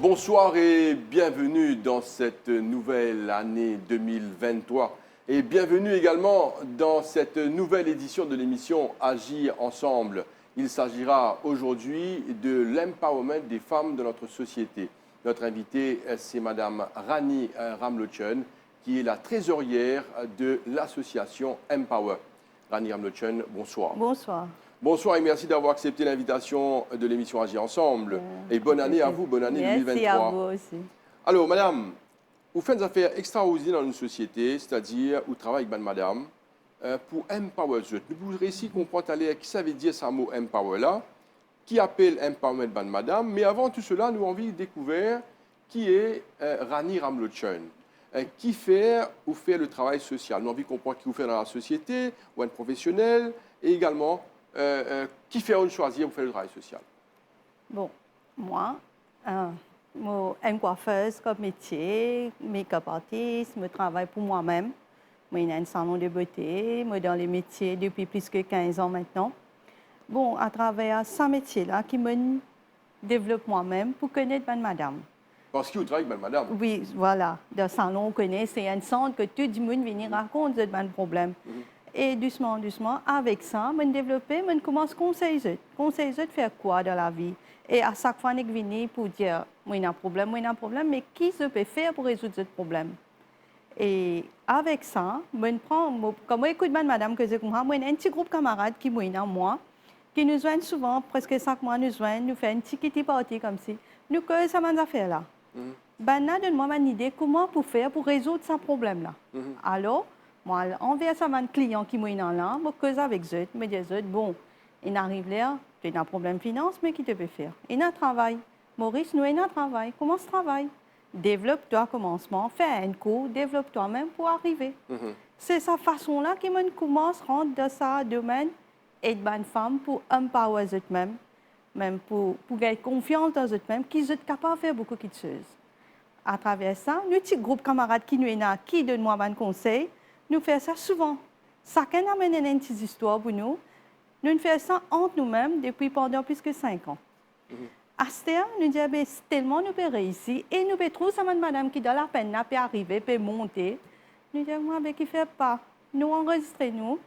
Bonsoir et bienvenue dans cette nouvelle année 2023 et bienvenue également dans cette nouvelle édition de l'émission Agir ensemble. Il s'agira aujourd'hui de l'empowerment des femmes de notre société. Notre invitée, c'est Madame Rani Ramlochen, qui est la trésorière de l'association Empower. Rani Ramlochen, bonsoir. Bonsoir. Bonsoir et merci d'avoir accepté l'invitation de l'émission Agir ensemble. Et bonne année à vous, bonne année 2023. Merci à vous aussi. Alors, madame, vous faites des affaires extraordinaires dans une société, c'est-à-dire vous travaillez avec madame pour empower. Vous réussissez à comprendre qui ça veut dire ce mot empower là, qui appelle empowerment madame, mais avant tout cela, nous avons envie de découvrir qui est Rani Ramlochen. Qui fait ou fait le travail social. Nous avons envie de comprendre qui vous fait dans la société, ou un professionnel, et également qui fait une choisir pour faire le travail social. Bon, moi, je suis coiffeuse comme métier, make-up artiste, je travaille pour moi-même. Je suis un salon de beauté, je suis dans les métiers depuis plus de 15 ans maintenant. Bon, à travers ce métier-là, qui me développe moi-même pour connaître madame. Parce que vous travaillez avec madame. Oui, voilà. Dans le salon, on connaît, c'est un centre que tout le monde vient raconter de problème. Et doucement, doucement, avec ça, je développe, je commence à conseiller. Conseiller de faire quoi dans la vie? Et à chaque fois, je viens pour dire, moi, j'ai un problème, mais qui je peux faire pour résoudre ce problème? Et avec ça, je prends, comme je écoute madame, que je comprends, moi, j'ai un petit groupe de camarades qui moi, qui nous joignent souvent, presque chaque mois, nous joignent, nous faisons une petite partie comme ça. Nous causons ces affaires-là. Donne-moi une idée comment pour faire pour résoudre ce problème-là. Alors, moi, envers ça, un client qui m'a là, je cause avec eux, je me dis, bon, il arrive là, tu as un problème de finance, mais qui te peut faire? Il a un travail. Maurice, nous, il a un travail. Comment ce travail? Développe-toi commencement, fais un cours, développe-toi même pour arriver. C'est cette façon-là que je commence à rentrer dans ce domaine et de bonne femme pour empower eux-mêmes, même pour gagner confiance dans eux-mêmes, qu'ils sont capables de faire beaucoup de choses. À travers ça, nous, petit groupe de camarades qui nous est là, qui donne moi un conseil, nous faisons ça souvent. Chacun amène une petite histoire pour nous. Nous faisons ça entre nous-mêmes depuis pendant plus de 5 ans. À ce temps, nous disons, tellement nous pouvons réussir et nous pouvons trouver ça madame qui, dans la peine, peut arriver, peut monter. Nous disons, moi, qui ne fait pas. Nous enregistrons nous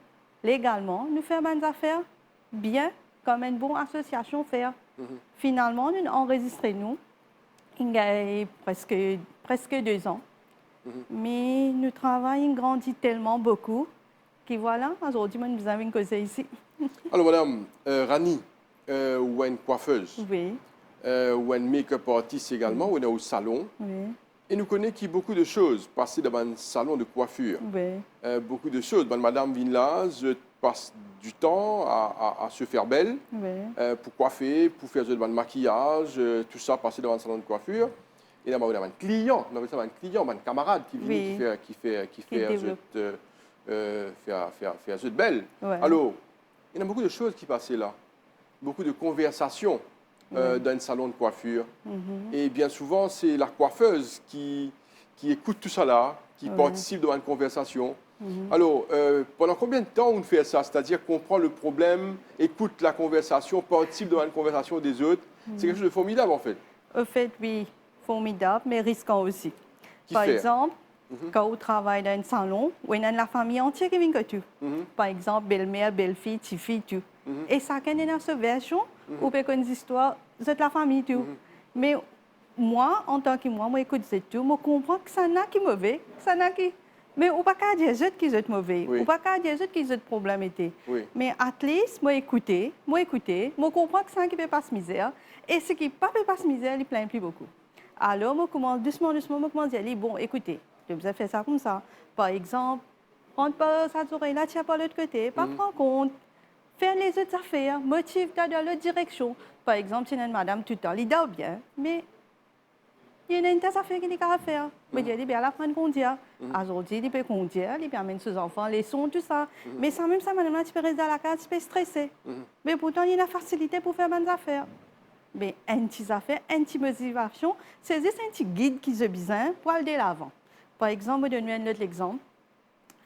légalement, nous faisons des affaires bien, comme une bonne association faire. Finalement, nous enregistrons nous. Il y a presque 2 ans. Mais nous travaillons, grandit tellement beaucoup que voilà, aujourd'hui, nous avons une cause ici. Alors, madame Rani, ou une coiffeuse, Oui. ou une make-up artiste également, ou au salon. Oui. Et nous connaissons beaucoup de choses, passer dans un salon de coiffure. Oui. Beaucoup de choses. Madame vient là, je passe du temps à se faire belle, pour coiffer, pour faire du maquillage, tout ça, passer dans un salon de coiffure. Et là, on a un client, un camarade qui vient, qui fait belle. Ouais. Alors, il y a beaucoup de choses qui passaient là, beaucoup de conversations dans un salon de coiffure. Et bien souvent, c'est la coiffeuse qui écoute tout ça là, qui participe dans une conversation. Alors, pendant combien de temps on fait ça? C'est-à-dire qu'on prend le problème, écoute la conversation, participe dans une conversation des autres. C'est quelque chose de formidable en fait. Au fait, oui, formidable, mais risquant aussi. Par exemple, quand on travaille dans un salon, on a la famille entière qui vient que tout. Par exemple, belle-mère, belle-fille, petite-fille, tout. Et chacun est dans cette version, ou peut une histoire, c'est la famille, tout. Mais moi, en tant que moi écoute tout, je comprends que ça n'a qui mauvais, ça n'a qui... Mais on ne peut pas dire qui est mauvais, on ne peut pas dire qui est problème. Mais at least, moi écouter, je comprends que ça qui ne peut pas se misère, et ce qui ne peut pas se misère, il plaint plus beaucoup. Alors, je commence doucement, je commence à dire, bon, écoutez, je vais faire ça comme ça. Par exemple, prendre pas cette oreille-là, tiens pas l'autre côté, pas prendre compte, faire les autres affaires, motive dans l'autre direction. Par exemple, si une madame tout le temps, il dort bien, mais il y a une tas d'affaires qu'il a à faire. Mais il peut apprendre à conduire. Aujourd'hui, il peut conduire, il peut amener ses enfants, les sons, tout ça. Mais ça, même ça, madame, tu peux rester à la case, tu peux stresser. Mais pourtant, il y a la facilité pour faire bonnes affaires. Mais une petite affaire, une petite motivation, c'est juste un petit guide qui se besoin pour aller de l'avant. Par exemple, je donne un autre exemple.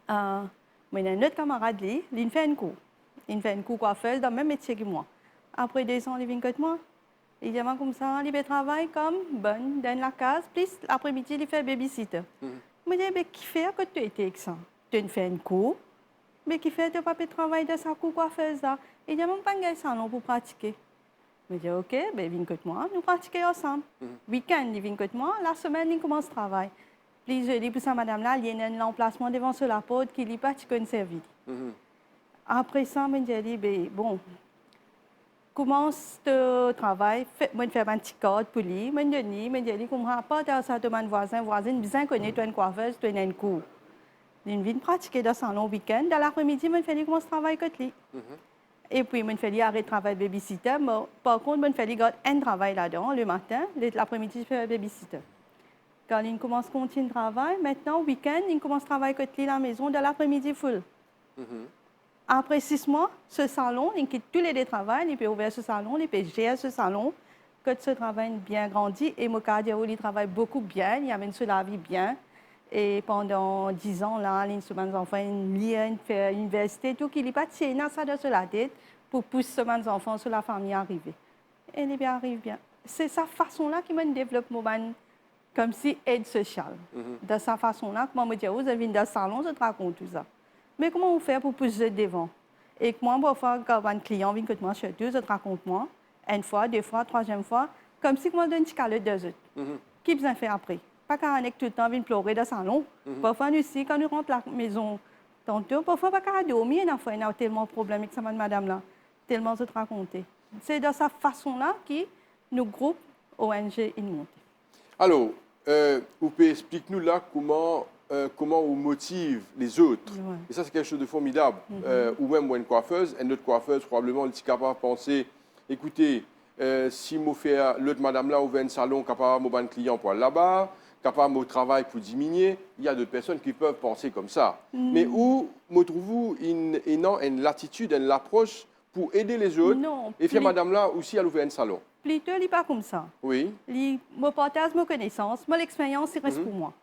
J'ai un autre camarade, il fait un cours. Il fait un cours coiffeuse dans le même métier que moi. Après 2 ans, il vient avec moi. Il dit comme ça, il fait travail comme bonne dans la case, plus l'après-midi, il fait babysitter. Je me dis, mais qui fait que tu étais avec ça? Tu fais une cour, mais qui fait que tu pas fait travail de sa cour coiffeuse là? Il dit, même pas un salon pour pratiquer. Je me dis, OK, ben viens que moi, nous pratiquons ensemble. Week-end, il vient que moi, la semaine, il commence le travail. Puis je dis pour ça, madame là, il y a un emplacement devant sur la porte qui n'est pas un service. Après ça, je me dis, ben, bon, commence le travail, je fais un petit code pour lui, je dis, comme rapport à ça de mon voisine, bien connaître une coiffeuse, tu as une cour. Je viens pratiquer dans son long week-end, dans l'après-midi, je fais commence travail avec lui. Et puis, je fais arrêter de travail babysitter, mais par contre, je fais un travail là-dedans, le matin, l'après-midi, je fais babysitter. Quand il commence à continuer le travail, maintenant, week-end, il commence à travailler avec lui à la maison, dans l'après-midi full. Après 6 mois, ce salon, il quitte tous les deux travails, il peut ouvrir ce salon, il peut gérer ce salon, que ce travail bien grandi. Et mon cardio, il travaille beaucoup bien, il amène sur la vie bien. Et pendant 10 ans, là, il a mes enfants, il fait l'université, tout, il n'est pas tiré ça de la tête pour pousser mes enfants sur la famille arriver. Et il arrive bien. C'est sa façon-là qui me développe mon comme si aide sociale. De sa façon-là, comment me dire, vous avez dans le salon, je te raconte tout ça. Mais comment on fait pour pousser devant? Et que moi, parfois, quand un client vient que moi chez eux, je te raconte moi, une fois, 2 fois, 3e fois, comme si moi, je donne un petit calot de autres. Qui besoin faire après? Pas qu'à tout le temps, venir pleurer dans le salon. Parfois, nous aussi, quand nous rentrons à la maison, tantôt, parfois, pas qu'à dormir, il y a tellement de problèmes avec cette madame-là, tellement je te raconter. C'est de cette façon-là que nos groupes ONG ils montent. Alors, vous pouvez expliquer-nous là comment on motive les autres. Ouais. Et ça, c'est quelque chose de formidable. Ou même une coiffeuse, une autre coiffeuse, probablement, elle est capable de penser, écoutez, si je fais l'autre madame là, ouvre un salon, capable de client pour aller là-bas, capable de travail pour diminuer, il y a d'autres personnes qui peuvent penser comme ça. Mais où me trouvez-vous une latitude, une approche pour aider les autres et faire madame là aussi à ouvrir un salon? Plutôt, il n'est pas comme ça. Oui. Je partage mes connaissances, mon expérience, il reste pour moi.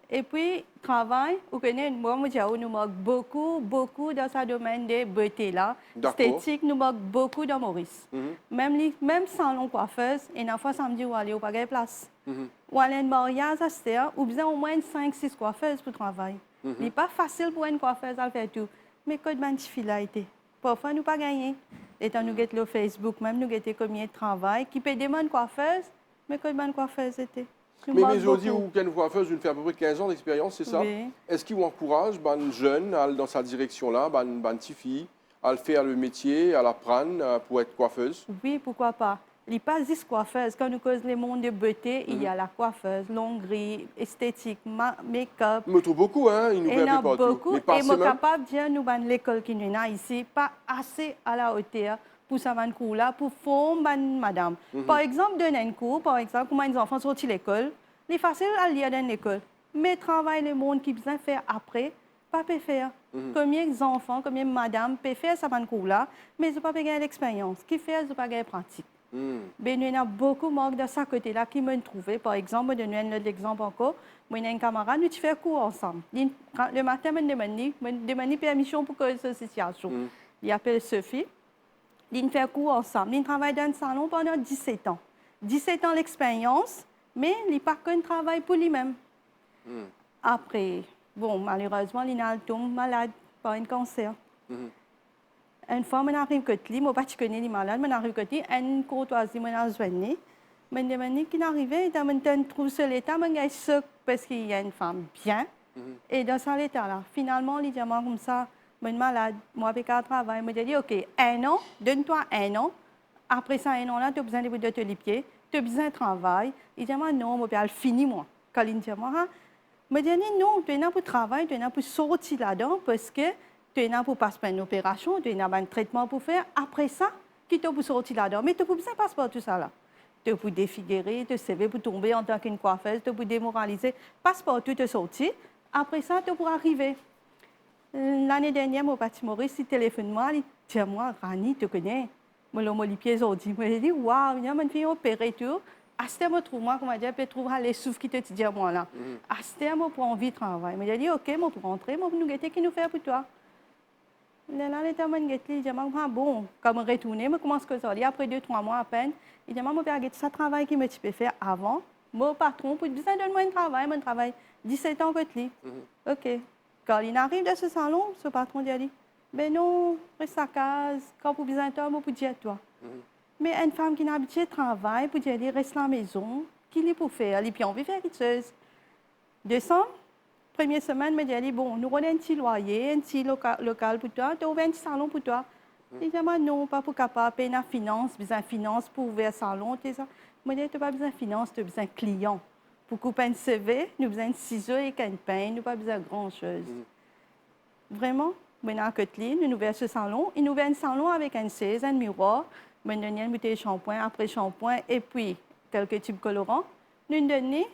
Et puis, travail, vous connaissez, moi, nous manque beaucoup dans ce domaine de beauté là. Esthétique, nous manque beaucoup dans Maurice. Même salon coiffeuse, et une fois samedi, où aller au pas de place. Ou aller à un mariage à Stère, ou bien au moins 5-6 coiffeuses pour travailler. Il n'est pas facile pour une coiffeuse à faire tout. Mais quand une fille a été, parfois, nous pas gagné. Et quand nous avons le Facebook, même nous avons combien de travail, qui peut demander une coiffeuse, mais quand une coiffeuse était. Mais aujourd'hui, où une coiffeuse, une fait à peu près 15 ans d'expérience, c'est ça? Oui. Est-ce qu'il encourage les jeunes à aller dans sa direction-là, les petites filles, à faire le métier, à l'apprendre pour être coiffeuse? Oui, pourquoi pas. Il n'y a pas juste coiffeuse. Quand nous causons le monde de beauté, il y a la coiffeuse, l'onglerie, esthétique, make-up. Il me trouve beaucoup, hein? Il nous Il y en a partout. beaucoup. Et je suis capable de dire, nous, l'école qui nous a ici, pas assez à la hauteur pour ça, là, pour former madame. Par exemple, donner un cours, par exemple, comment les enfants sortent de l'école, c'est facile à lire dans l'école. Mais travail, le monde qui besoin faire après, pas peut faire. Combien d'enfants, combien de madame peuvent faire ça, là, mais ils n'ont pas gagné l'expérience. Qui fait, ils n'ont pas gagné pratique. Ben, il y a beaucoup de manque de ce côté-là qui m'ont trouvé. Par exemple, je donne un autre exemple encore. Moi, j'ai un camarade, nous faisons cours ensemble. Le matin, je me demande permission pour que cette situation. Il appelle Sophie. Il fait cours ensemble. Il travaille dans un salon pendant 17 ans. 17 ans d'expérience, mais il n'a pas qu'un travail pour lui-même. Après, bon, malheureusement, il tombe malade par un cancer. Une fois, je arrive à lui, je ne connais pas les malades, je arrive à lui, une courtoisie, je suis venu. Je me demande qui est arrivé, je me trouve sur l'état, je suis choquée parce qu'il y a une femme bien. Et dans cet état-là, finalement, il dit comme ça, je suis malade, moi, je vais travailler. Je me dis, OK, 1 an, donne-toi 1 an. Après ça, 1 an-là, tu as besoin de te les pieds, tu as besoin de travail. Il dit, non, je vais finir, moi. Quand il dit, je me dis, non, tu es là pour travailler, tu es là pour sortir là-dedans parce que tu es là pour passer par une opération, tu es là pour un traitement pour faire. Après ça, tu es pour sortir là-dedans. Mais tu n'as pas besoin de passer par tout ça là. Tu es pour défigurer, tu es pour tomber en tant qu'une coiffeuse, tu es pour démoraliser. Passe par tout, tu es sorti. Après ça, tu es pour arriver. L'année dernière, mon petit Maurice, il téléphone-moi, il dit, moi, Rani, tu connais. Je me les pieds aujourd'hui. Je me dis, waouh, il y a une fille opérée tout. À ce moment, trouve-moi, comment dire, peut trouver les souffles qui te disent moi là. À ce moment, pour envie de travailler. Je me dis, OK, moi, pour rentrer, moi, pour nous guetter, qui nous fait pour toi. Là, les gens me disent, bon, comme retourner, je commence que ça. Après 2-3 mois à peine, il dit, je vais regarder ce travail que je peux faire avant. Mon patron, pour dire, donne-moi un travail 17 ans que tu OK. Quand il arrive dans ce salon, ce patron dit, ben non, reste à casa, quand vous besoin de toi, vous dire toi. Mais une femme qui n'a habitué de travail, pour dire, reste à la maison, qui est pour faire? Et puis on veut faire quelque chose. Décembre, première semaine, me dit, bon, nous avons un petit loyer, un petit local pour toi, tu as ouvert un petit salon pour toi. Il dit, non, pas pour capable, payer la finance, besoin de finance pour ouvrir un salon, tout ça. Moi, je dis, tu n'as pas besoin de finance, tu as besoin de clients. Pour couper un CV, nous avons besoin de ciseaux et un pain, nous n'avons pas besoin de grand-chose. Vraiment, maintenant, à Côte-Lille, nous ouvrons ce salon. Il nous ouvre un salon avec un chaise, un miroir, nous donnons une bouteille de shampoing, après shampoing, et puis quelques tubes colorants. Nous donnons,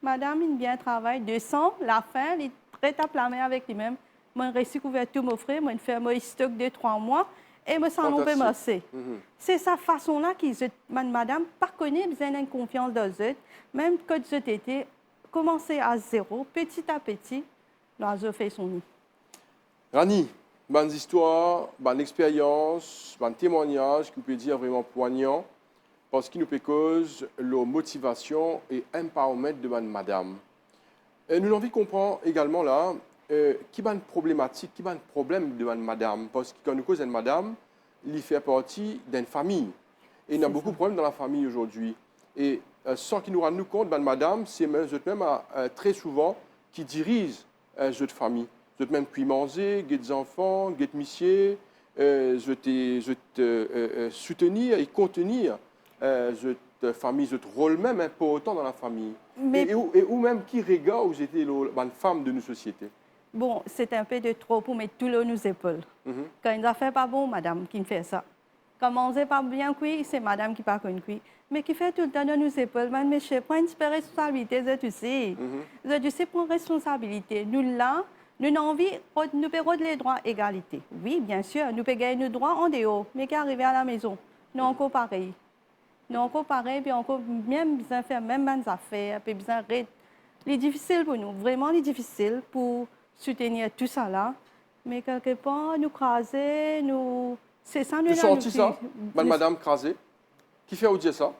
madame, il bien travaille, 200, la fin, il traite à la main avec lui-même. Moi, je réussis à tout m'offrir, moi, je fais un stock de 3 mois, et me salon peut marcher. C'est sa façon-là qu'ils, madame, pas connaît, besoin d'une confiance dans eux. Même quand je étais commencé à zéro, petit à petit, là, je fais son nid. Rani, bonne histoire, bonne expérience, bon témoignage qui peut dire vraiment poignant, parce qu'il nous peut cause la motivation et empowerment de madame. Et nous avons envie de comprendre également là, qui est une problématique, qui est un problème de madame, parce que quand nous causons madame, il fait partie d'une famille. Et il y a beaucoup de problèmes dans la famille aujourd'hui. Et sans qu'il nous rende compte, madame, c'est même très souvent qui dirige cette famille. Je te même puis manger, des enfants, des messieurs, je te soutenir et contenir cette famille, ce rôle même important dans la famille. Mais... Et où même qui regarde où j'étais la femme de nos sociétés. Bon, c'est un peu de trop pour mettre tout le nos épaules. Quand il ne fait pas bon, madame qui me fait ça. Quand manger pas bien cuit, c'est madame qui pas cuit. Mais qui fait tout le temps de nos épaules, mais je prends une responsabilité, tu sais. Je sais prendre responsabilité. Nous là, nous avons envie, nous payons les droits égalité. Oui, bien sûr, nous payons nos droits en dehors, mais qui arrivent à la maison, nous encore pareil. Nous encore pareil, puis encore même besoin faire même bonnes affaires, puis besoin c'est difficile pour nous, vraiment c'est difficile pour soutenir tout ça là. Mais quelque part, nous craser, nous... C'est ça, nous... Tu sens ça, madame crasée? Qui fait dire ça?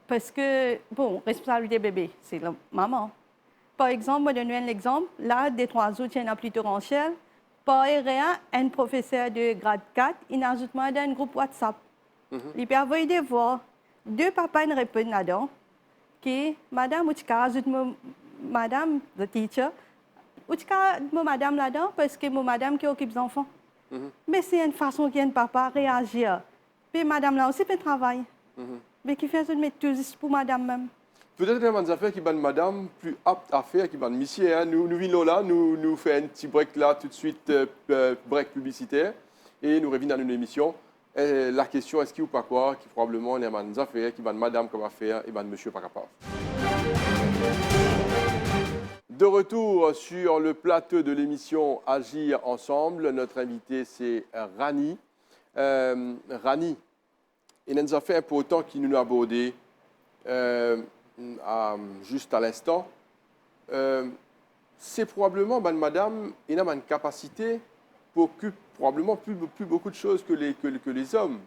Parce que, bon, responsabilité bébé, c'est la maman. Par exemple, je donne un exemple. Là, des 3 autres, il y en a plus torrentiel. Par rien, un professeur de grade 4, il ajoute moi dans un groupe WhatsApp. Il peut envoyer des voix. 2 papas ne répondent là-dedans. Qui, madame, ou tu ajoute madame, the teacher, ou tu ajoute madame là-dedans parce que mon madame qui occupe les enfants. Mais c'est une façon qu'un papa réagir. Puis madame là aussi peut travailler. Mais qui fait ça de mettre tout juste pour madame même. Peut-être qu'il y a des affaires qui sont madame plus aptes à faire, qui sont monsieur. Hein. Nous venons là, nous faisons un petit break là tout de suite, break publicitaire. Et nous revenons dans une émission. Et la question, est-ce qu'il ou pas quoi, qui probablement il y a des affaires qui sont madame comme affaire et monsieur pas capable. De retour sur le plateau de l'émission Agir ensemble, notre invité c'est Rani. Rani, il y a des affaires importantes qui nous ont abordées juste à l'instant. C'est probablement, madame, il a une capacité pour occuper probablement plus beaucoup de choses que les hommes.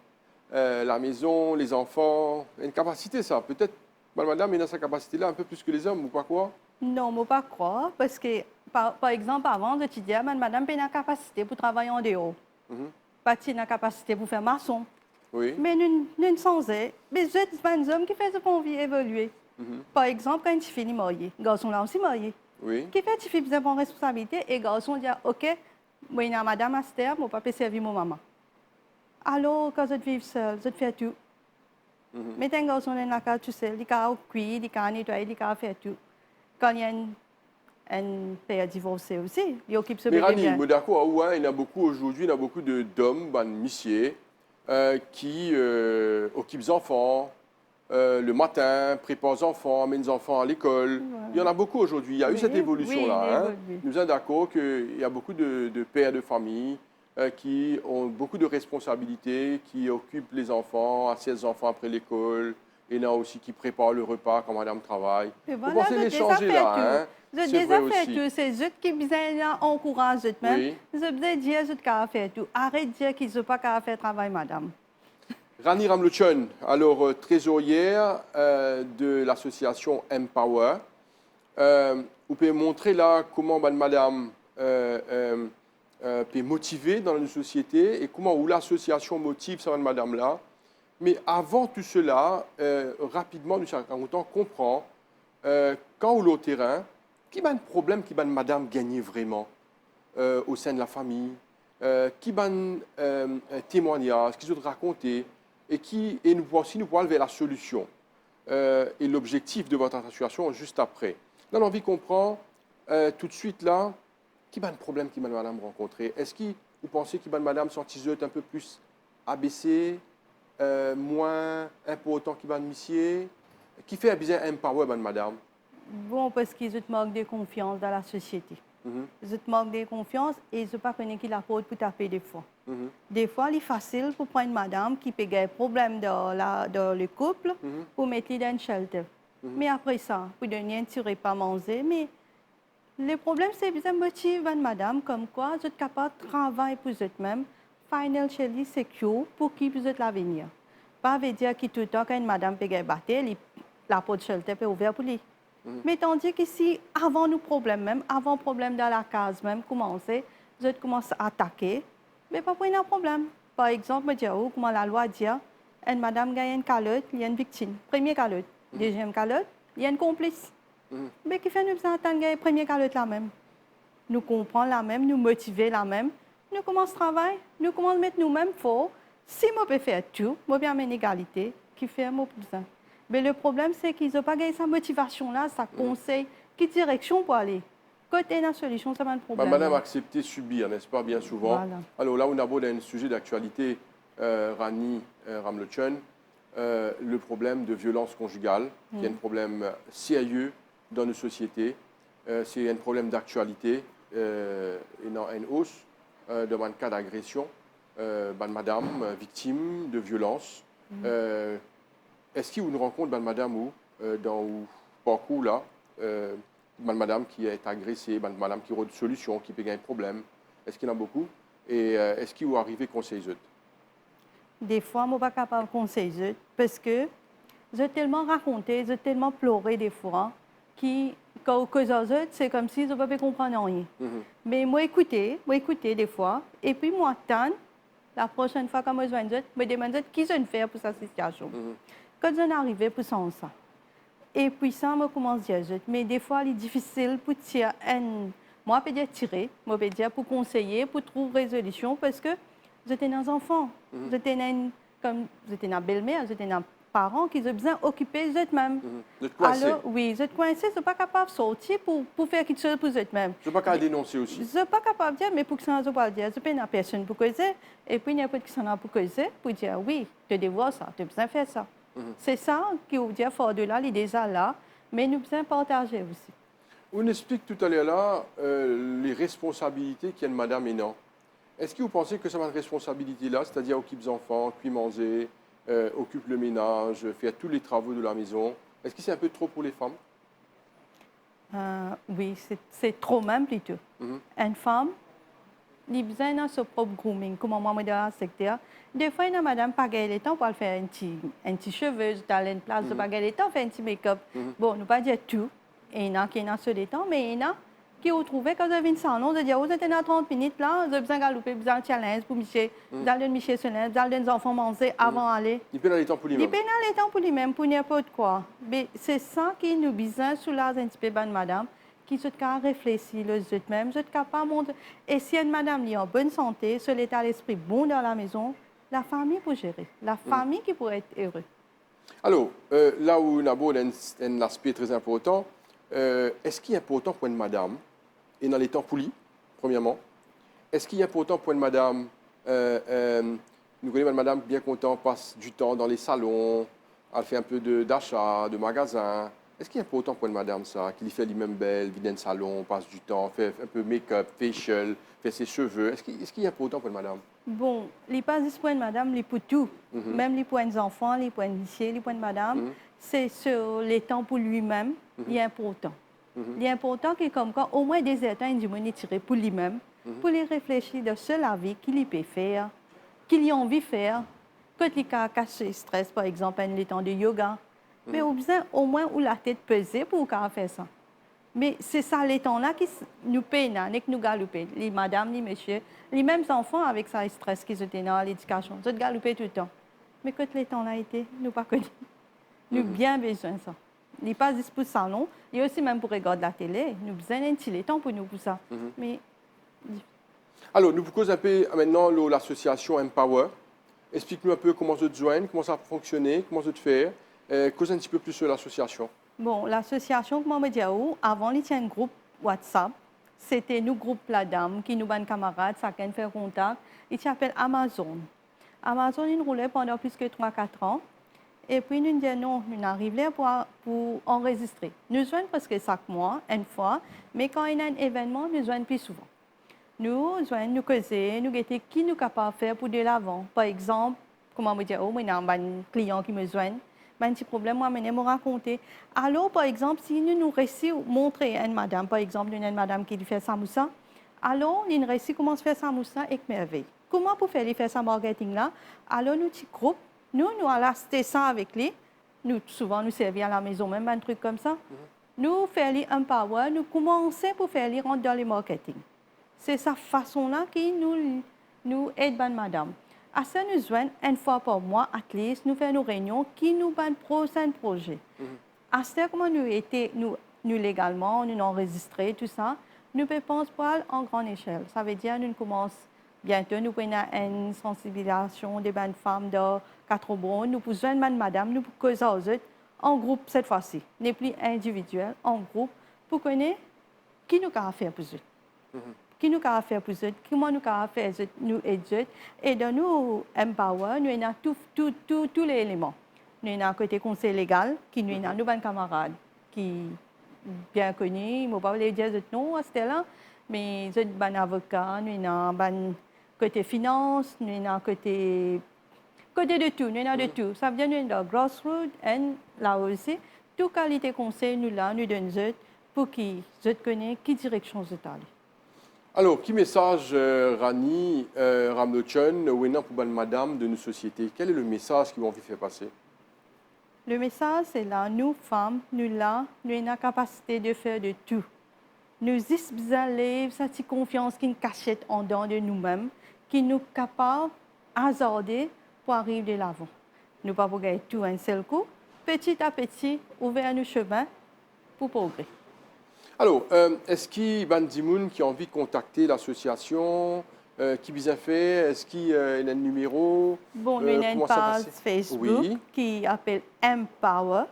La maison, les enfants, une capacité ça. Peut-être, madame, il a sa capacité-là un peu plus que les hommes ou pas quoi? Non, je ne pas croire, parce que, par exemple, avant, je disais, madame a une capacité pour travailler en dehors. Pas une capacité pour faire maçon. Oui. Mais nous ne sommes pas. Mais je des hommes qui font ce qu'on vit évoluer. Par exemple, quand tu finis marié, les garçons là aussi mariés. Oui. Qui fait tu fais besoin de responsabilité et les garçons disent, OK, moi, il y a madame Aster, mon papa servir mon maman. Alors, quand je vis seul, je fais tout. Mais un garçon dans la case, tu sais, il a cuire, il a nettoyer, il a faire tout. Quand il y a un père divorcé aussi, il occupe ce bébé. Mais Rani, je d'accord, il y a beaucoup aujourd'hui, il y a beaucoup d'hommes, messieurs, qui occupent les enfants le matin, préparent les enfants, amènent les enfants à l'école. Ouais. Il y en a beaucoup aujourd'hui. Il y a eu cette évolution-là. Nous sommes d'accord qu'il y a beaucoup de pères de famille qui ont beaucoup de responsabilités, qui occupent les enfants, assez les enfants après l'école, Il y en a aussi qui préparent le repas quand madame travaille. Et Vous pensez les je changer là, hein? Je C'est déjà vrai fait aussi. tout. C'est eux qui besoin encouragent même. Oui. Je besoin dire eux qui fait tout. Arrête de dire qu'ils n'ont pas qu'à faire travail, madame. Rani Ramluchon, alors trésorière de l'association Empower. Vous pouvez montrer là comment madame peut motiver dans une société et comment où l'association motive cette madame là. Mais avant tout cela, rapidement, nous allons comprendre quand ou le terrain, qui a un problème qui va madame gagner vraiment au sein de la famille, qui va un témoignage, qui ont raconter et nous aussi nous pouvons vers la solution et l'objectif de votre association juste après. Nous avons envie de comprendre tout de suite là, qui va un problème qui va madame rencontrer. Est-ce que vous pensez que madame sentit un peu plus abaissée, moins important qui va monsieur, qui fait bien empower madame? Bon, parce qu'ils ont manque de confiance dans la société. Ils ont manque de confiance et ils ne pas connaître qui la porte pour taper des fois. Des fois, il est facile pour prendre madame qui peut avoir un problème dans le couple pour mettre dans une shelter. Mais après ça, pour donner un petit repas manger. Mais le problème, c'est que vous motivez madame comme quoi vous êtes capable de travailler pour vous-même, financially secure pour qui vous êtes l'avenir. Pas veut dire que tout le temps, quand une madame peut battre, la porte shelter peut ouvrir pour lui. Mais tandis que si, avant nos problèmes même, avant le problème dans la case même, commencer, vous commencez à attaquer, mais pas pour un problème. Par exemple, je dis, comment la loi dit, une madame gagne une calotte, il y a une victime. Première calotte. Deuxième calotte, il y a une complice. Mais qui fait nous attendre la première calotte la même. Nous comprenons la même, nous motiver la même. Nous commençons à travailler, nous commençons à mettre nous-mêmes fort. Si moi peux faire tout, moi bien une égalité, qui fait mon besoin. Mais le problème, c'est qu'ils n'ont pas gagné sa motivation-là, sa conseil, quelle direction pour aller. Côté la solution, ça va un problème. Madame a accepté subir, n'est-ce pas, bien souvent. Voilà. Alors là, on aborde un sujet d'actualité, Rani Ramluchon, le problème de violence conjugale, qui est un problème sérieux dans nos sociétés. C'est un problème d'actualité, une hausse de un cas d'agression, madame victime de violence. Est-ce qu'il y a une rencontre, madame, ou dans le parcours là, madame qui est agressée, madame qui a une solution, qui peut gagner un problème? Est-ce qu'il y en a beaucoup? Et est-ce qu'il vous arrive à conseiller? Des fois, je ne suis pas capable de conseiller parce que j'ai tellement raconté, j'ai tellement pleuré des fois, quand c'est comme si je ne pouvais pas comprendre rien. Mais moi, écouter des fois, et puis moi, attendre, la prochaine fois que je me demande qui je vais faire pour cette situation. Quand je suis arrivé pour ça. Et puis ça, je commence à dire, mais des fois, il est difficile pour tirer moi, je peux dire tirer, moi, je peux dire pour conseiller, pour trouver une résolution, parce que j'étais un enfant, j'étais une belle-mère, j'étais un parent qui ont besoin d'occuper eux-mêmes. Alors, oui, vous êtes coincé, je ne suis pas capable de sortir pour faire quelque chose pour eux-mêmes. Je ne suis pas capable de dénoncer aussi. Je ne suis pas capable de dire, mais pour que ça, je ne pas dire, je n'ai pas personne pour causer. Et puis, il n'y a pas de personne pour causer, pour dire, oui, tu dois voir ça, tu as besoin de faire ça. C'est ça qui veut dire, fort de là, il est déjà là, mais nous devons partager aussi. On explique tout à l'heure là les responsabilités qu'il y a de madame et non. Est-ce que vous pensez que ça va une responsabilité là, c'est-à-dire occupe les enfants, puis manger, occupe le ménage, faire tous les travaux de la maison? Est-ce que c'est un peu trop pour les femmes? Oui, c'est trop même plutôt. Une femme, il a besoin de son propre grooming, comme moi, dans le secteur. Des fois, il y a madame pas gagné le temps pour faire un petit cheveu, dans une place de pas gagner le temps, faire un petit make-up. Bon, nous pas dire tout. Il y en a qui ont sur le temps, mais il y en a qui ont trouvé quand vous avez un salon, de dire, vous êtes dans 30 minutes là, vous avez besoin de galoper, vous avez un challenge pour Michel, vous avez Michel Sonnet, vous avez des enfants manger avant d'aller. Il peut aller temps pour lui-même. Il peut aller temps pour lui-même, pour n'importe quoi. Mais c'est ça qui nous besoin sous la un petit peu, madame, qui sont capables de réfléchir eux-mêmes, sont capables de montrer. Et si une madame est en bonne santé, sur l'état d'esprit bon dans la maison, la famille peut gérer, la famille qui pourrait être heureuse. Alors, là où on aborde un aspect très important, est-ce qu'il est important pour une madame, et dans les temps polis, premièrement, est-ce qu'il est important pour une madame, nous connaissons une madame bien contente, passe du temps dans les salons, elle fait un peu d'achat, de magasin, Est-ce qu'il est important pour une madame ça, qu'il fait lui-même belle, vient dans le salon, passe du temps, fait un peu make-up, facial, fait ses cheveux? Est-ce qu'il est important pour une madame? Bon, les pas juste pour une madame, les pour tout. Même les pour les enfants, les pour les lycées, les pour une madame, c'est sur les temps pour lui-même, il est important. Il est important que comme quoi, au moins des temps, il dit tirer pour lui-même, pour les réfléchir de ce la vie qu'il peut faire, qu'il a envie de faire. Quand il a caché stress, par exemple, en les temps de yoga. Mais au besoin, au moins, où la tête pesée pour faire ça. Mais c'est ça, les temps-là qui nous peinent, que nous galopons. Les madames, les messieurs, les mêmes enfants avec ça, stress qui étaient dans l'éducation. Ils galopent tout le temps. Mais quand les temps-là étaient, nous pas connus. Nous avons bien besoin de ça. Il n'est pas juste pour le salon, il y a aussi même pour regarder la télé. Nous avons besoin d'un petit temps pour nous pour ça. Mais... Alors, nous vous causons un peu maintenant l'association Empower. Explique-nous un peu comment vous joignez, comment ça fonctionne, comment vous faites. Cause un petit peu plus sur l'association. Bon, l'association, comment me dire, avant, il y a un groupe WhatsApp. C'était nous, groupe La Dame, qui nous, des camarades, chacun fait contact. Il s'appelle Amazon. Amazon, il roulait pendant plus que 3-4 ans. Et puis, nous disons non, nous arrivons pour enregistrer. Nous jouons presque chaque mois, une fois, mais quand il y a un événement, nous jouons plus souvent. Nous jouons, nous causons, nous guettons qui nous capable de faire pour de l'avant. Par exemple, comment me dire, moi, il y a un client qui me joint. Un petit problème, moi, je me raconter. Alors, par exemple, si nous réussissons à montrer à une madame, par exemple, une madame qui fait samoussa, alors, nous réussissons comment se faire samoussa avec merveille. Comment pour faire ça marketing-là? Alors, nous, petit groupe, nous allons acheter ça avec lui. Nous, souvent, nous servons à la maison, même un truc comme ça. Nous faisons un power, nous commençons pour faire rentrer dans le marketing. C'est cette façon-là qui nous aide, madame. À ça, nous joignons une fois par mois, à least, nous faisons nos réunions qui nous donnent prochain projet. À ça, comment nous légalement, nous enregistrons tout ça, nous pensons pas en grande échelle. Ça veut dire nous commençons bientôt, nous avons une sensibilisation des bonnes femmes de 4 bons. Nous pouvons joindre madame, nous pouvons causer aux autres en groupe cette fois-ci, n'est plus individuel, en groupe, pour connaître qui nous a fait pour eux. Qui nous a fait pour eux, comment nous a fait nous aider. Et dans nous Empower, nous avons tous les éléments. Nous avons un côté conseil légal, qui nous avons nos camarades qui bien connus, je ne vais pas les dire non à ce là, mais nous avons un avocat, nous avons un côté finance, nous avons un côté de tout, nous avons de tout. Ça veut dire nous avons grassroots et là aussi, toute qualité conseil nous là, nous donnons pour qu'ils connaissent quelle direction vous allez. Alors, qui message, Rani, Ramlochon, ou pour madame de nos sociétés? Quel est le message qu'ils vont faire passer? Le message, c'est là, nous, femmes, nous avons la capacité de faire de tout. Nous avons cette confiance qui nous cachette en dedans de nous-mêmes, qui nous est capable d'hasarder pour arriver de l'avant. Nous ne pouvons pas gagner tout un seul coup. Petit à petit, ouvrir nos chemins pour progresser. Alors, est-ce qu'il y a des gens qui ont envie de contacter l'association, qui bien fait? Est-ce qu'il y a un numéro? Bon, il y a une page Facebook qui s'appelle Empower.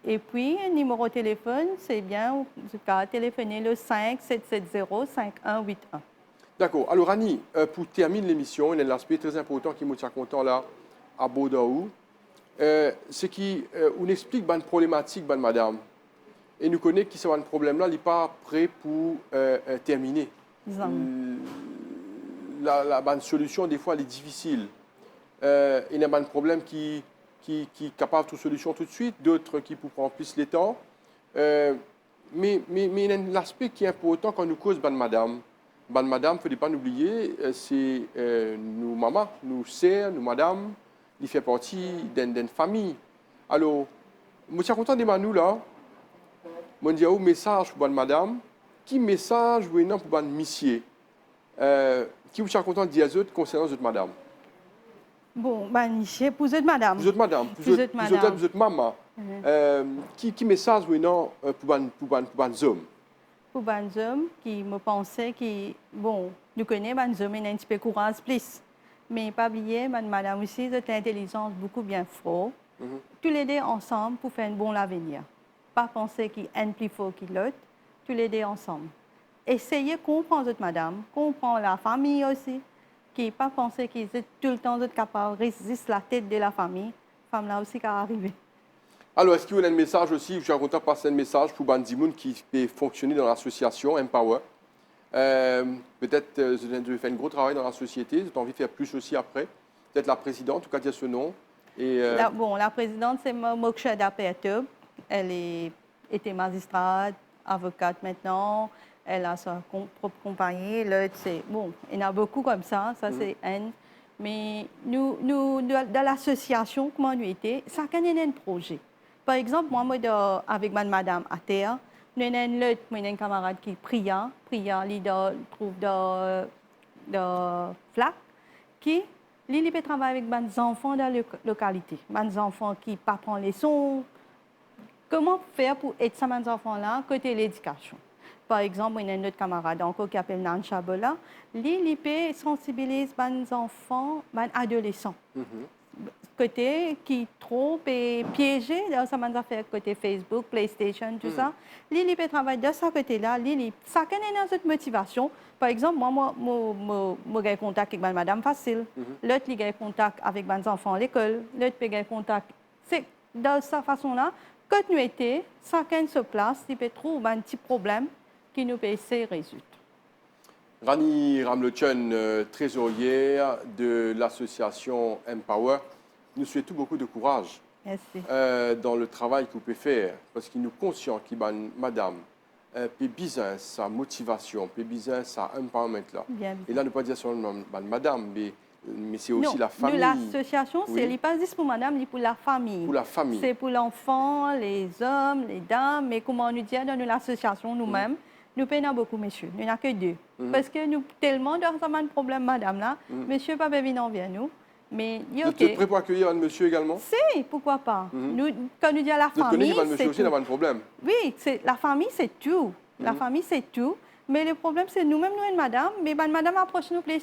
Et puis, un numéro de téléphone, c'est bien, vous pouvez téléphoner le 5-770-5181. D'accord. Alors, Rani, pour terminer l'émission, il y a un aspect très important qui me tient content là, à Bordeaux. C'est qu'on explique une problématique, madame. Et nous connaissons que ce problème-là, il n'est pas prêt pour terminer. La bonne solution, des fois, elle est difficile. Il y a un problème qui est capable de trouver solution tout de suite, d'autres qui peuvent prendre plus le temps. Mais il y a l'aspect qui est important quand nous causons madame. Madame, il ne faut pas oublier, c'est nos mamans, nos sœurs, nos madames, ils font partie d'une famille. Alors, je suis content de nous là. Je dis un message pour madame, qui message pour monsieur, qui vous êtes content de dire concernant votre madame. Bon, monsieur, pour votre madame. Vous êtes madame, vous êtes maman. Qui message pour les hommes? Pour les hommes qui me pensaient que, bon, nous connaissons les hommes, ils ont un petit peu courage plus. Mais pas oublier, madame aussi, de l'intelligence beaucoup bien fort. Tous les deux ensemble pour faire un bon avenir. Pas penser qu'il y a un plus fort que l'autre, tous les deux ensemble. Essayez de comprendre votre madame, comprendre la famille aussi, qui n'est pas penser qu'ils sont tout le temps capables de résister la tête de la famille. Femme là aussi qui est arrivée. Alors, est-ce qu'il y a un message aussi, je suis content de passer un message pour Bandimoun qui peut fonctionner dans l'association Empower. Peut-être vous avez fait un gros travail dans la société, vous avez envie de faire plus aussi après. Peut-être la présidente, en tout cas dire ce nom. Et, La présidente, c'est Mokshada Pertub. Était magistrate, avocate maintenant. Elle a sa propre compagnie. L'autre, il y en a beaucoup comme ça c'est Anne. Mais nous, dans l'association, comment nous était, chacun a un projet. Par exemple, moi, avec madame à terre, nous avons un camarade qui prie, il trouve de flac, qui peut travailler avec des enfants dans la localité, des enfants qui ne prennent pas les leçons. Comment faire pour aider ces enfants-là côté l'éducation? Par exemple, il y a un autre camarade encore qui s'appelle Nan Chabola. Il peut sensibiliser les enfants, les adolescents. Côté qui trop est piégé dans ces affaires côté Facebook, PlayStation, tout ça. Il peut travailler de ce côté-là. Chacun est dans cette motivation. Par exemple, moi, j'ai contact avec madame facile. L'autre, il a contact avec les enfants à l'école. L'autre, il a contact. C'est de cette façon-là. Quand nous étions, chacun se place, il peut trouver un petit problème qui nous peut essayer de résoudre. Rani Ramlochen, trésorière de l'association Empower, nous souhaitons beaucoup de courage dans le travail que vous pouvez faire, parce qu'il nous conscient que madame peut besoin sa motivation, peut besoin sa empowerment là. Et là, ne pas dire seulement madame, mais c'est aussi la famille. L'association, c'est pas juste pour madame, c'est pour la famille. Pour la famille. C'est pour l'enfant, les hommes, les dames. Mais comment nous dire dans l'association nous-mêmes, nous payons beaucoup, messieurs. Nous n'avons que deux. Parce que nous tellement dans un problème, madame là, monsieur pas venir vers nous. Mais vous êtes prêt pour accueillir un monsieur également? Si, pourquoi pas. Nous, quand nous disons la famille, c'est aussi un problème. Oui, la famille, c'est tout. La famille, c'est tout. Mais le problème, c'est nous-mêmes, nous et madame, mais madame approche nous plus.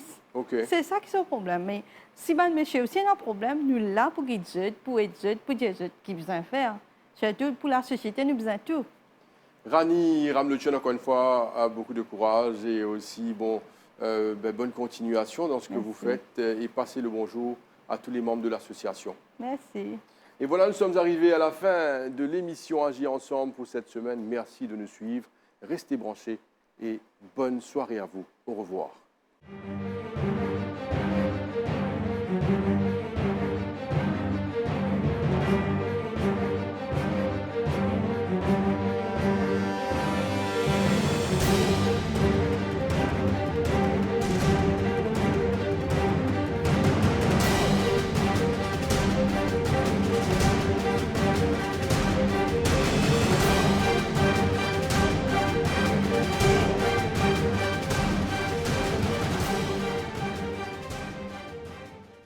C'est ça qui est le problème. Mais si monsieur aussi a un problème, nous sommes là pour guider, pour aider, pour dire ce qu'il besoin faire. Surtout pour la société, nous besoin de tout. Rani Ramlochen, encore une fois, a beaucoup de courage et aussi bonne continuation dans ce que vous faites et passez le bonjour à tous les membres de l'association. Merci. Et voilà, nous sommes arrivés à la fin de l'émission Agir ensemble pour cette semaine. Merci de nous suivre. Restez branchés et bonne soirée à vous. Au revoir.